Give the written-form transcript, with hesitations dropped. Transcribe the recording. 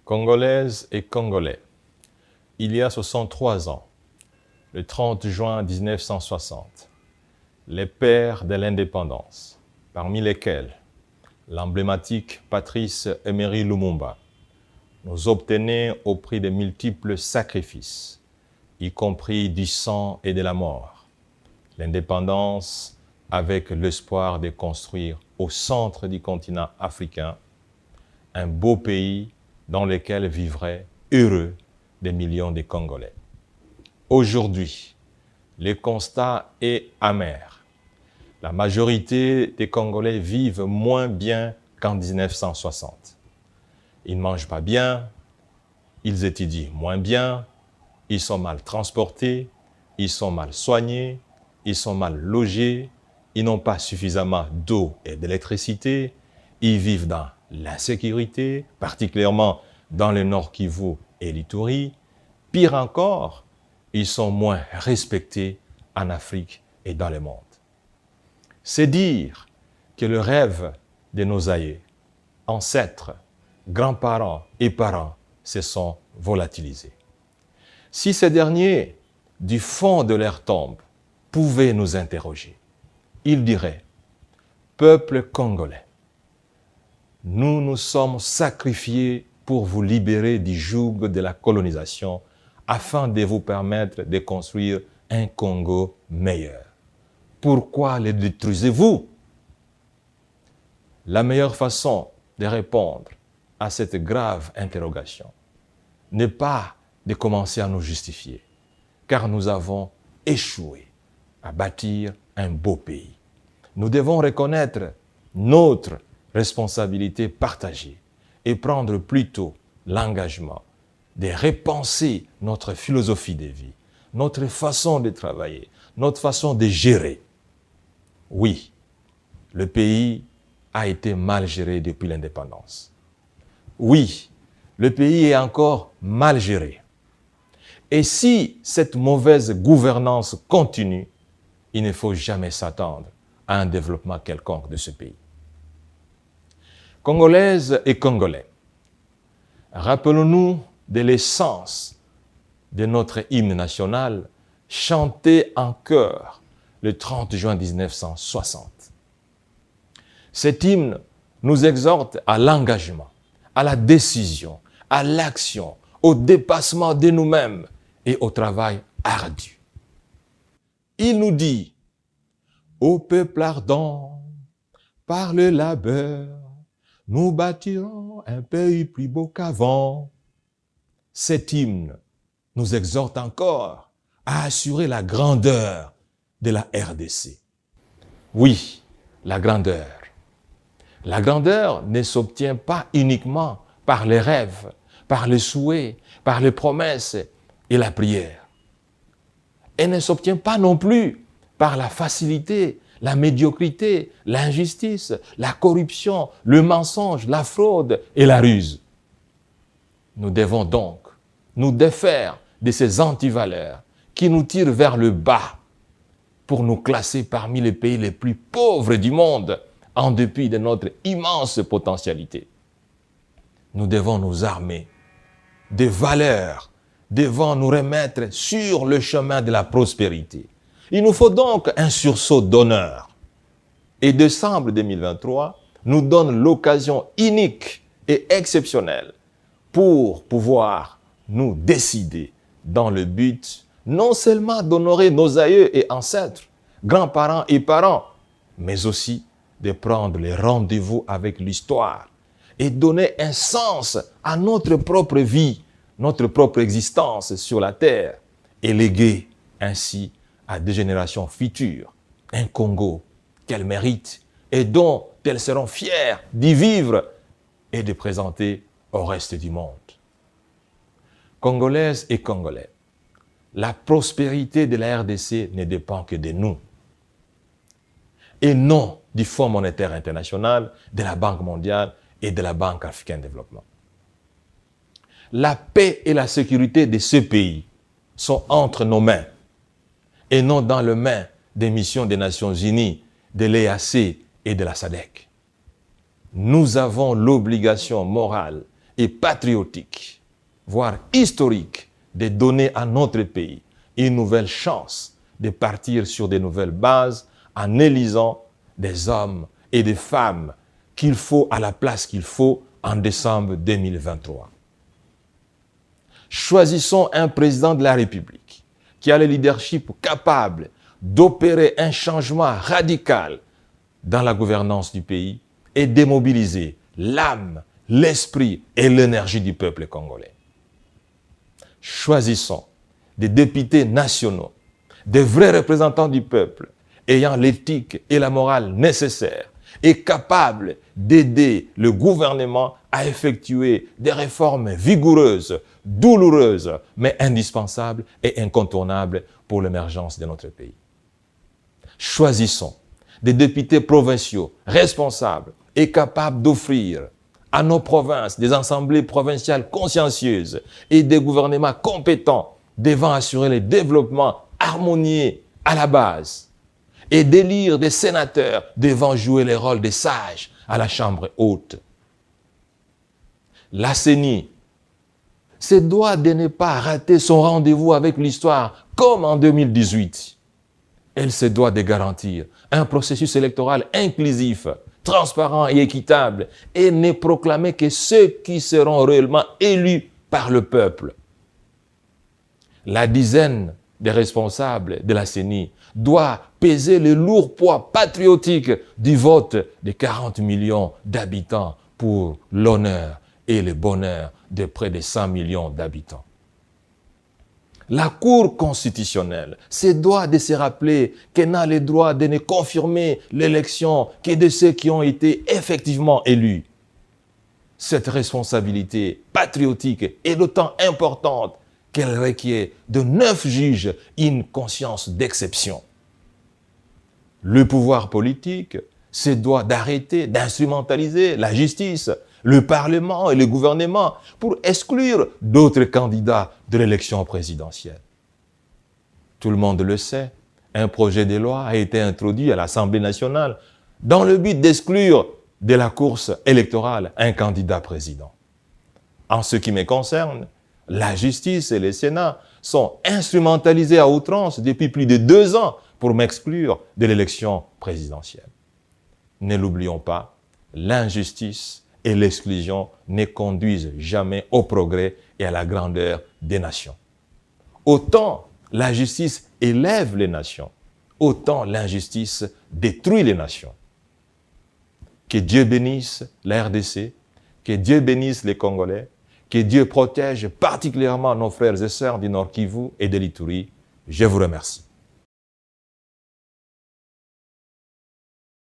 Congolaises et Congolais, il y a 63 ans, le 30 juin 1960, les pères de l'indépendance, parmi lesquels l'emblématique Patrice Emery Lumumba, nous obtenaient au prix de multiples sacrifices, y compris du sang et de la mort, l'indépendance avec l'espoir de construire au centre du continent africain un beau pays dans lequel vivraient heureux des millions de Congolais. Aujourd'hui, le constat est amer. La majorité des Congolais vivent moins bien qu'en 1960. Ils ne mangent pas bien, ils étudient moins bien, ils sont mal transportés, ils sont mal soignés, ils sont mal logés, ils n'ont pas suffisamment d'eau et d'électricité, ils vivent dans l'insécurité, particulièrement dans le Nord Kivu et l'Ituri. Pire encore, ils sont moins respectés en Afrique et dans le monde. C'est dire que le rêve de nos aïeux, ancêtres, grands-parents et parents se sont volatilisés. Si ces derniers, du fond de leur tombe, pouvaient nous interroger, ils diraient « Peuple congolais, nous nous sommes sacrifiés pour vous libérer du joug de la colonisation afin de vous permettre de construire un Congo meilleur. Pourquoi le détruisez-vous » La meilleure façon de répondre à cette grave interrogation n'est pas de commencer à nous justifier, car nous avons échoué à bâtir un beau pays. Nous devons reconnaître notre responsabilité partagée et prendre plutôt l'engagement de repenser notre philosophie de vie, notre façon de travailler, notre façon de gérer. Oui, le pays a été mal géré depuis l'indépendance. Oui, le pays est encore mal géré. Et si cette mauvaise gouvernance continue, il ne faut jamais s'attendre à un développement quelconque de ce pays. Congolaises et Congolais, rappelons-nous de l'essence de notre hymne national chanté en chœur le 30 juin 1960. Cet hymne nous exhorte à l'engagement, à la décision, à l'action, au dépassement de nous-mêmes et au travail ardu. Il nous dit « Ô peuple ardent, par le labeur, nous bâtirons un pays plus beau qu'avant. » Cet hymne nous exhorte encore à assurer la grandeur de la RDC. Oui, la grandeur. La grandeur ne s'obtient pas uniquement par les rêves, par les souhaits, par les promesses et la prière. Elle ne s'obtient pas non plus par la facilité, la médiocrité, l'injustice, la corruption, le mensonge, la fraude et la ruse. Nous devons donc nous défaire de ces antivaleurs qui nous tirent vers le bas pour nous classer parmi les pays les plus pauvres du monde en dépit de notre immense potentialité. Nous devons nous armer des valeurs devant nous remettre sur le chemin de la prospérité. Il nous faut donc un sursaut d'honneur. Et décembre 2023 nous donne l'occasion unique et exceptionnelle pour pouvoir nous décider dans le but non seulement d'honorer nos aïeux et ancêtres, grands-parents et parents, mais aussi de prendre les rendez-vous avec l'histoire et donner un sens à notre propre vie, notre propre existence sur la terre et léguer ainsi à des générations futures un Congo qu'elles méritent et dont elles seront fières d'y vivre et de présenter au reste du monde. Congolaises et Congolais, la prospérité de la RDC ne dépend que de nous et non du Fonds monétaire international, de la Banque mondiale et de la Banque africaine de développement. La paix et la sécurité de ce pays sont entre nos mains et non dans les mains des missions des Nations Unies, de l'EAC et de la SADC. Nous avons l'obligation morale et patriotique, voire historique, de donner à notre pays une nouvelle chance de partir sur de nouvelles bases en élisant des hommes et des femmes qu'il faut à la place qu'il faut en décembre 2023. Choisissons un président de la République qui a le leadership capable d'opérer un changement radical dans la gouvernance du pays et démobiliser l'âme, l'esprit et l'énergie du peuple congolais. Choisissons des députés nationaux, des vrais représentants du peuple, ayant l'éthique et la morale nécessaires et capables d'aider le gouvernement à effectuer des réformes vigoureuses, douloureuses, mais indispensables et incontournables pour l'émergence de notre pays. Choisissons des députés provinciaux responsables et capables d'offrir à nos provinces des assemblées provinciales consciencieuses et des gouvernements compétents devant assurer le développement harmonieux à la base et d'élire des sénateurs devant jouer le rôle des sages à la Chambre haute. La CENI se doit de ne pas rater son rendez-vous avec l'histoire comme en 2018. Elle se doit de garantir un processus électoral inclusif, transparent et équitable et ne proclamer que ceux qui seront réellement élus par le peuple. La dizaine des responsables de la CENI doit peser le lourd poids patriotique du vote de 40 millions d'habitants pour l'honneur et le bonheur de près de 100 millions d'habitants. La Cour constitutionnelle se doit de se rappeler qu'elle n'a le droit de ne confirmer l'élection que de ceux qui ont été effectivement élus. Cette responsabilité patriotique est d'autant importante qu'elle requiert de 9 juges une conscience d'exception. Le pouvoir politique se doit d'arrêter d'instrumentaliser la justice, le Parlement et le gouvernement pour exclure d'autres candidats de l'élection présidentielle. Tout le monde le sait, un projet de loi a été introduit à l'Assemblée nationale dans le but d'exclure de la course électorale un candidat président. En ce qui me concerne, la justice et le Sénat sont instrumentalisés à outrance depuis plus de 2 ans pour m'exclure de l'élection présidentielle. Ne l'oublions pas, l'injustice et l'exclusion ne conduisent jamais au progrès et à la grandeur des nations. Autant la justice élève les nations, autant l'injustice détruit les nations. Que Dieu bénisse la RDC, que Dieu bénisse les Congolais, que Dieu protège particulièrement nos frères et sœurs du Nord Kivu et de l'Ituri. Je vous remercie.